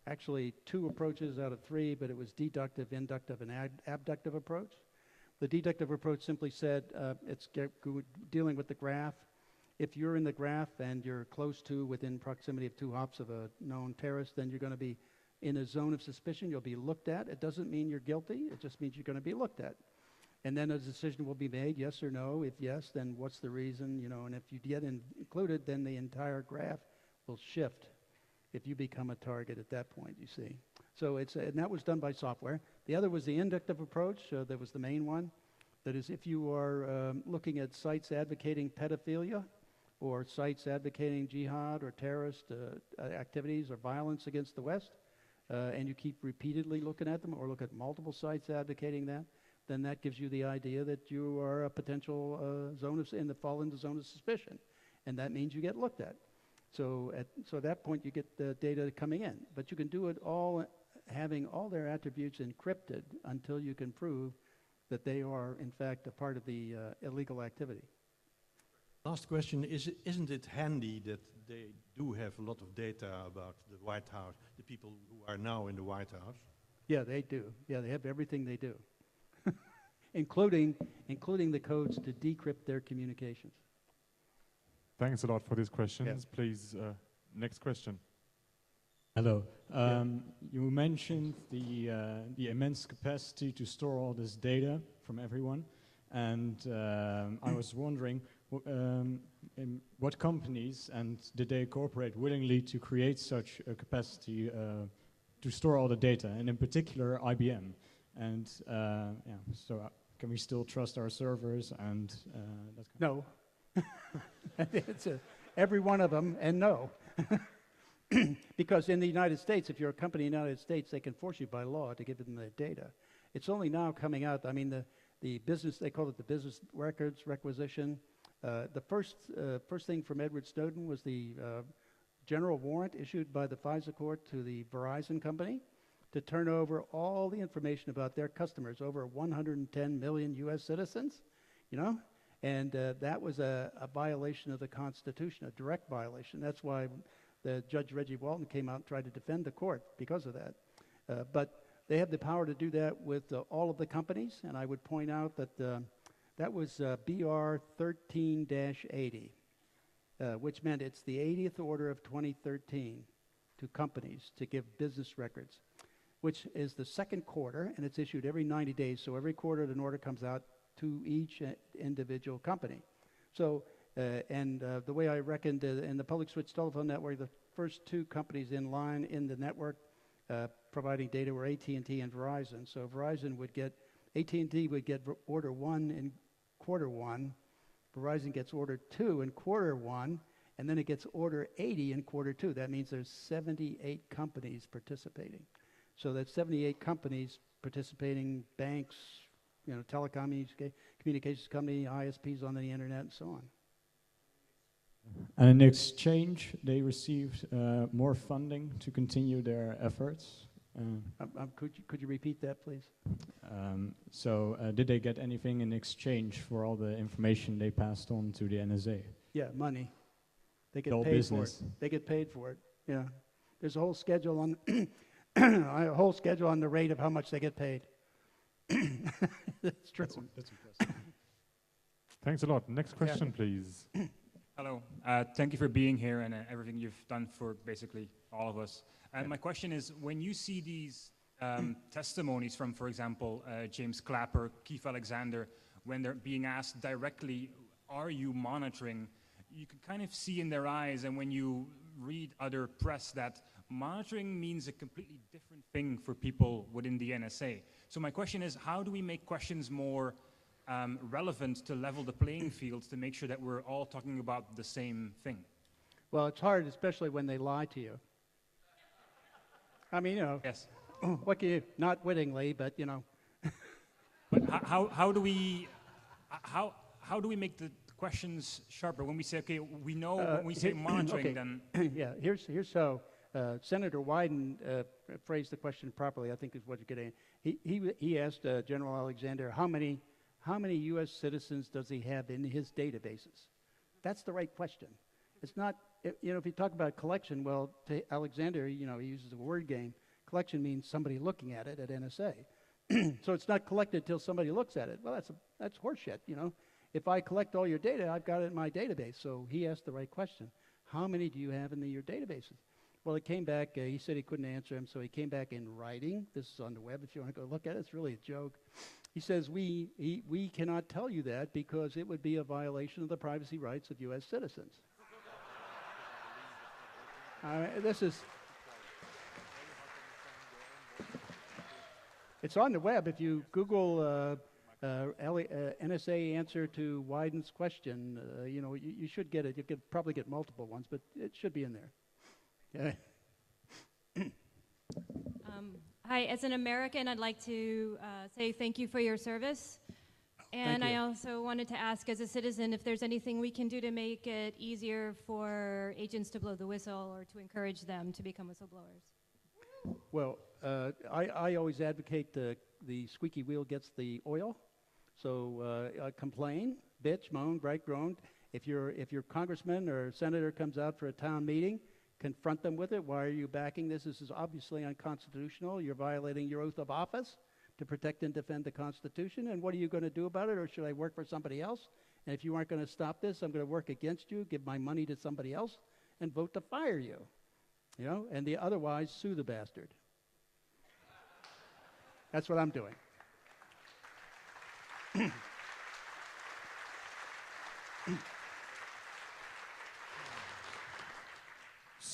actually 2 approaches out of 3, but it was deductive, inductive, and abductive approach. The deductive approach simply said it's dealing with the graph. If you're in the graph and you're close to, within proximity of 2 hops of a known terrorist, then you're going to be in a zone of suspicion. You'll be looked at. It doesn't mean you're guilty. It just means you're going to be looked at. And then a decision will be made, yes or no. If yes, then what's the reason? And if you get included, then the entire graph will shift if you become a target at that point, you see. So and that was done by software. The other was the inductive approach. That was the main one. That is, if you are looking at sites advocating pedophilia or sites advocating jihad or terrorist activities or violence against the West, and you keep repeatedly looking at them or look at multiple sites advocating that, then that gives you the idea that you are a potential fall into zone of suspicion. And that means you get looked at. So at that point, you get the data coming in. But you can do it all having all their attributes encrypted until you can prove that they are, in fact, a part of the illegal activity. Last question, isn't it handy that they do have a lot of data about the White House, the people who are now in the White House? Yeah, they do. Yeah, they have everything they do, including the codes to decrypt their communications. Thanks a lot for these questions. Yeah. Please, next question. Hello. You mentioned the immense capacity to store all this data from everyone. And I was wondering what companies and did they cooperate willingly to create such a capacity to store all the data, and in particular IBM. And yeah, so can we still trust our servers and that kind No. It's every one of them, and no. Because in the United States, if you're a company in the United States, they can force you by law to give them their data. It's only now coming out. I mean, the business, they call it the business records requisition. The first thing from Edward Snowden was the general warrant issued by the FISA court to the Verizon company to turn over all the information about their customers, over 110 million U.S. citizens, you know? And that was a violation of the Constitution, a direct violation. That's why the Judge Reggie Walton came out and tried to defend the court because of that. But they have the power to do that with all of the companies, and I would point out that that was BR 13-80, which meant it's the 80th order of 2013 to companies to give business records, which is the second quarter, and it's issued every 90 days. So every quarter, an order comes out to each individual company. So, the way I reckoned in the public switch telephone network, the first two companies in line in the network providing data were AT&T and Verizon. So Verizon would get, AT&T would get order 1 in quarter 1, Verizon gets order 2 in quarter 1, and then it gets order 80 in quarter 2. That means there's 78 companies participating. So that's 78 companies participating, banks, you know, telecommunications company, ISPs on the internet, and so on. And in exchange, they received more funding to continue their efforts. Could you repeat that, please? So did they get anything in exchange for all the information they passed on to the NSA? Yeah, money. They get All paid business. for it. They get paid for it. Yeah, there's a whole schedule on a whole schedule on the rate of how much they get paid. That's true. That's impressive. Thanks a lot. Next question, please. Hello. Thank you for being here and everything you've done for basically all of us. And my question is, when you see these testimonies from, for example, James Clapper, Keith Alexander, when they're being asked directly, are you monitoring, you can kind of see in their eyes, and when you read other press, that monitoring means a completely different thing for people within the NSA. So my question is, how do we make questions more relevant to level the playing field to make sure that we're all talking about the same thing? Well, it's hard, especially when they lie to you. I mean, you know, Yes. what can you, not wittingly, but you know. But how do we make the questions sharper when we say, okay, we know when we say monitoring, okay. then Yeah, here's how Senator Wyden phrased the question properly, I think is what you're getting at. He asked General Alexander, how many U.S. citizens does he have in his databases? That's the right question. It's not, you know, if you talk about collection, well, to Alexander, you know, he uses a word game. Collection means somebody looking at it at NSA. So it's not collected till somebody looks at it. Well, that's horseshit, you know. If I collect all your data, I've got it in my database. So he asked the right question. How many do you have in your databases? Well, it came back, he said he couldn't answer him, so he came back in writing. This is on the web if you want to go look at it. It's really a joke. He says, we cannot tell you that because it would be a violation of the privacy rights of U.S. citizens. This is... It's on the web. If you Google NSA answer to Wyden's question, you know, you should get it. You could probably get multiple ones, but it should be in there. Yeah. Hi, as an American, I'd like to say thank you for your service. And I also wanted to ask, as a citizen, if there's anything we can do to make it easier for agents to blow the whistle or to encourage them to become whistleblowers. Well, I always advocate the squeaky wheel gets the oil. So complain, bitch, moan, break, groan. If your congressman or senator comes out for a town meeting, confront them with it. Why are you backing this? This is obviously unconstitutional. You're violating your oath of office to protect and defend the Constitution. And what are you going to do about it? Or should I work for somebody else? And if you aren't going to stop this, I'm going to work against you, give my money to somebody else, and vote to fire you. You know, and otherwise sue the bastard. That's what I'm doing.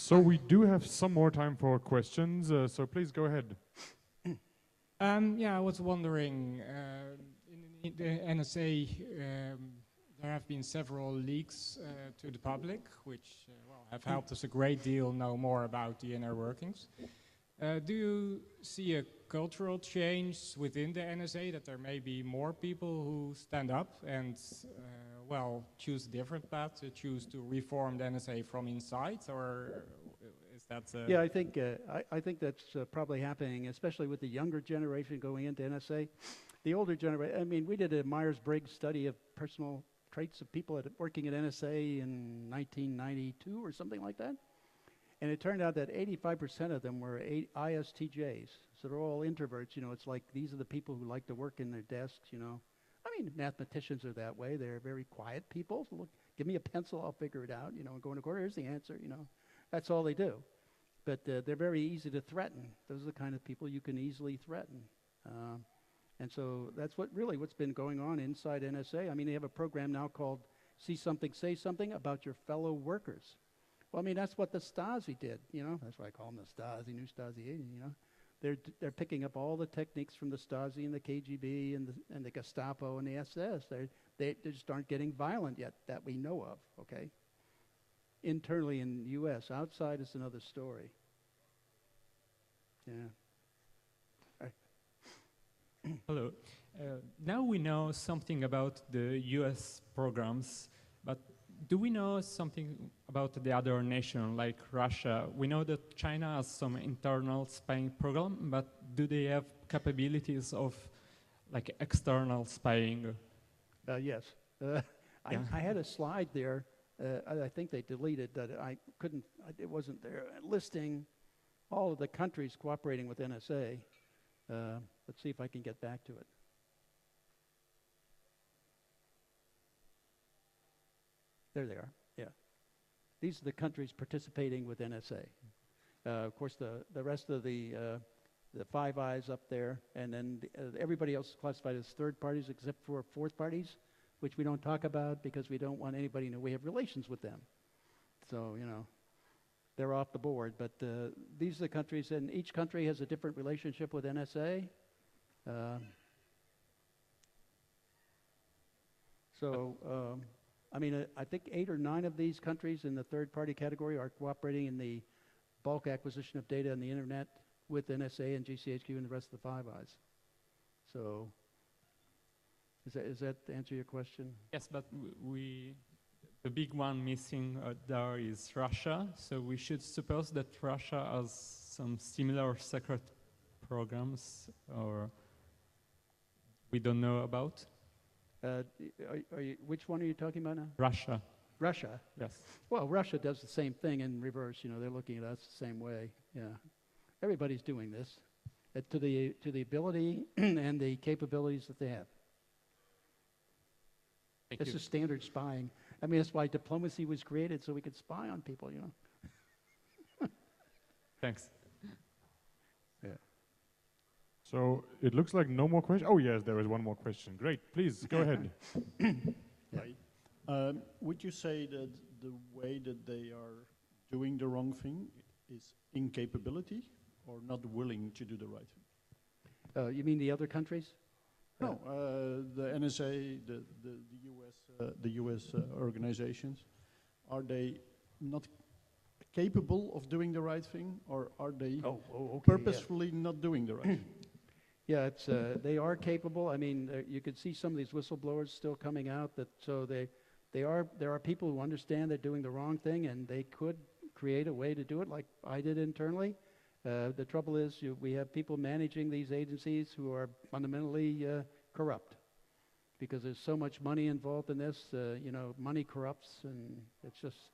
So we do have some more time for questions, so please go ahead. Yeah, I was wondering, in the NSA, there have been several leaks to the public, which well, have helped us a great deal know more about the inner workings. Do you see a cultural change within the NSA, that there may be more people who stand up and well, choose a different path, to choose to reform the NSA from inside, or is that? Yeah, I think that's probably happening, especially with the younger generation going into NSA. The older generation, I mean, we did a Myers-Briggs study of personal traits of people working at NSA in 1992 or something like that. And it turned out that 85% of them were ISTJs. So they're all introverts, you know. It's like these are the people who like to work in their desks, you know. I mean, mathematicians are that way. They're very quiet people. So look, give me a pencil, I'll figure it out, you know, and go in a corner, here's the answer, you know. That's all they do. But they're very easy to threaten. Those are the kind of people you can easily threaten. And so that's what's been going on inside NSA. I mean, they have a program now called See Something, Say Something about your fellow workers. Well, I mean, that's what the Stasi did, you know. That's why I call them the Stasi, new Stasi agent, you know. They're picking up all the techniques from the Stasi and the KGB and the Gestapo and the SS. They just aren't getting violent yet that we know of, okay? Internally in the U.S., outside is another story. Yeah. Hello. Now we know something about the US programs, but do we know something about the other nation, like Russia? We know that China has some internal spying program, but do they have capabilities of like external spying? Yes. I had a slide there. I think they deleted that. It wasn't there. Listing all of the countries cooperating with NSA. Let's see if I can get back to it. There they are, yeah. These are the countries participating with NSA. Of course, the rest of the Five Eyes up there, and then everybody else is classified as third parties except for fourth parties, which we don't talk about because we don't want anybody to know we have relations with them. So, you know, they're off the board. But these are the countries, and each country has a different relationship with NSA. I mean, I think 8 or 9 of these countries in the third-party category are cooperating in the bulk acquisition of data on the internet with NSA and GCHQ and the rest of the Five Eyes. So, is that to answer your question? Yes, but the big one missing there is Russia. So we should suppose that Russia has some similar secret programs, or we don't know about. Which one are you talking about now? Russia. Russia? Yes. Well, Russia does the same thing in reverse. You know, they're looking at us the same way. Yeah. Everybody's doing this to the ability and the capabilities that they have. This is standard spying. I mean, that's why diplomacy was created, so we could spy on people, you know. Thanks. Yeah. So it looks like no more questions. Oh, yes, there is one more question. Great. Please, go ahead. Yeah. Would you say that the way that they are doing the wrong thing is incapability or not willing to do the right thing? You mean the other countries? No, the NSA, the US organizations, are they not capable of doing the right thing, or are they purposefully not doing the right thing? Yeah, they are capable. I mean, you could see some of these whistleblowers still coming out. There are people who understand they're doing the wrong thing, and they could create a way to do it, like I did internally. The trouble is, we have people managing these agencies who are fundamentally corrupt, because there's so much money involved in this. You know, money corrupts, and it's just.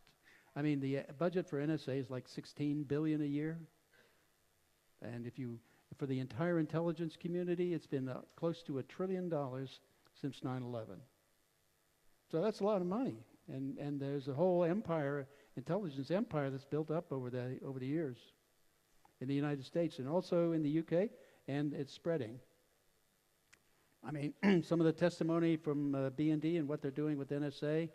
I mean, the budget for NSA is like $16 billion a year, and for the entire intelligence community, it's been close to $1 trillion since 9/11. So that's a lot of money, and there's a whole empire, intelligence empire, that's built up over the years in the United States and also in the UK, and it's spreading. I mean, some of the testimony from B&D and what they're doing with NSA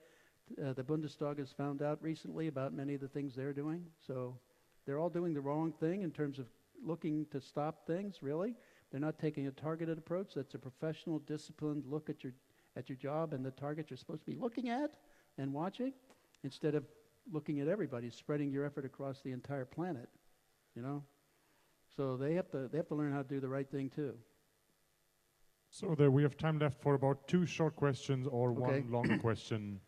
The Bundestag has found out recently about many of the things they're doing. So they're all doing the wrong thing in terms of looking to stop things, really. They're not taking a targeted approach. That's a professional, disciplined look at your job and the target you're supposed to be looking at and watching, instead of looking at everybody, spreading your effort across the entire planet, you know? So they have to learn how to do the right thing too. So there we have time left for about 2 short questions or Okay. 1 longer question.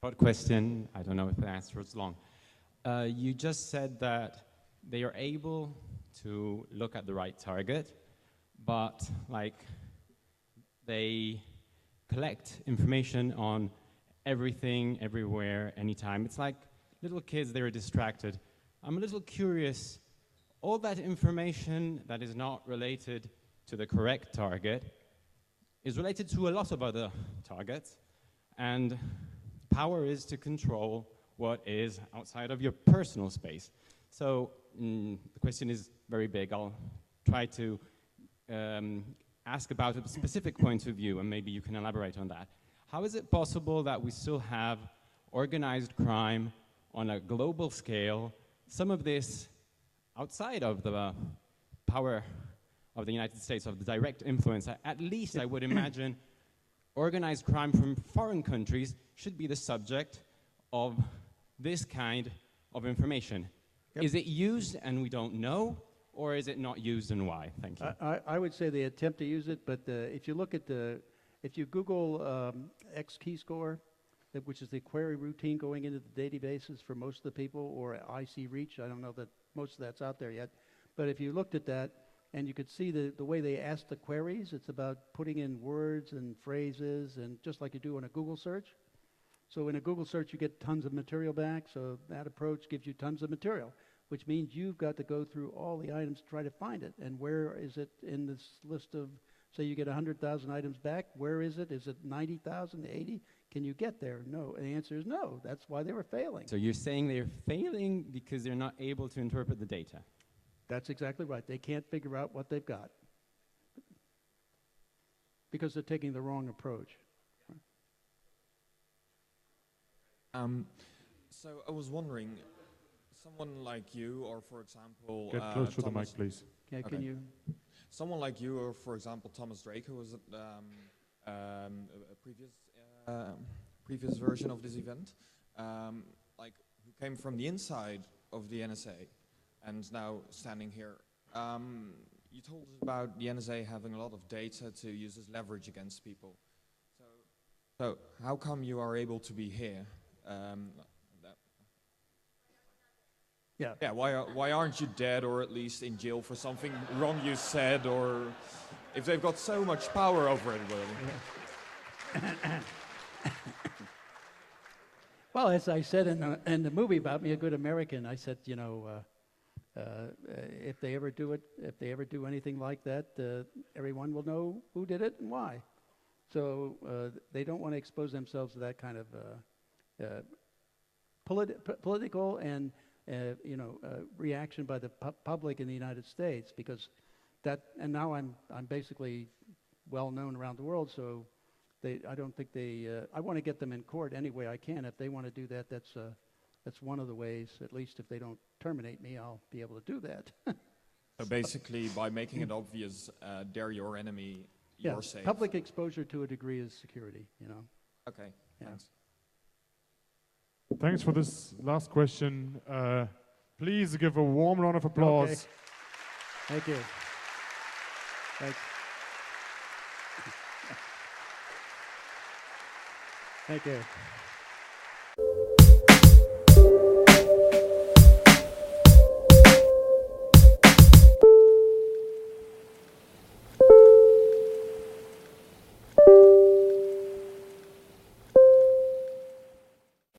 Short question, I don't know if the answer is long. You just said that they are able to look at the right target, but like they collect information on everything, everywhere, anytime. It's like little kids, they're distracted. I'm a little curious, all that information that is not related to the correct target is related to a lot of other targets, and power is to control what is outside of your personal space. So the question is very big. I'll try to ask about a specific point of view, and maybe you can elaborate on that. How is it possible that we still have organized crime on a global scale, some of this outside of the power of the United States, of the direct influence? At least I would imagine organized crime from foreign countries should be the subject of this kind of information. Yep. Is it used and we don't know, or is it not used and why? Thank you. I would say they attempt to use it, but if you look at if you Google X key score, which is the query routine going into the databases for most of the people, or IC reach, I don't know that most of that's out there yet, but if you looked at that and you could see the way they ask the queries, it's about putting in words and phrases, and just like you do in a Google search. So in a Google search, you get tons of material back, so that approach gives you tons of material, which means you've got to go through all the items to try to find it. And where is it in this list of, say you get 100,000 items back, where is it? Is it 90,000, 80? Can you get there? No. And the answer is no. That's why they were failing. So you're saying they're failing because they're not able to interpret the data? That's exactly right. They can't figure out what they've got because they're taking the wrong approach. So I was wondering, someone like you, or for example, Get close to the mic, please. Yeah, Okay. can you? Someone like you, or for example, Thomas Drake, who was at a previous version of this event, like who came from the inside of the NSA, and now standing here. You told us about the NSA having a lot of data to use as leverage against people. So how come you are able to be here? Yeah. Why aren't you dead, or at least in jail for something wrong you said, or if they've got so much power over everybody? Well, as I said in the movie about Me, A Good American, I said, you know, if they ever do anything like that, everyone will know who did it and why. So they don't want to expose themselves to that kind of political and reaction by the public in the United States, because that. And now I'm basically well known around the world, so I don't think they. I want to get them in court any way I can. If they want to do that, that's one of the ways. At least if they don't terminate me, I'll be able to do that. So basically, by making it obvious, they're your enemy. You're safe. Public exposure to a degree is security. You know. Okay. Yeah. Thanks. Thanks for this last question. Please give a warm round of applause. Okay. Thank you. Thanks. Thank you.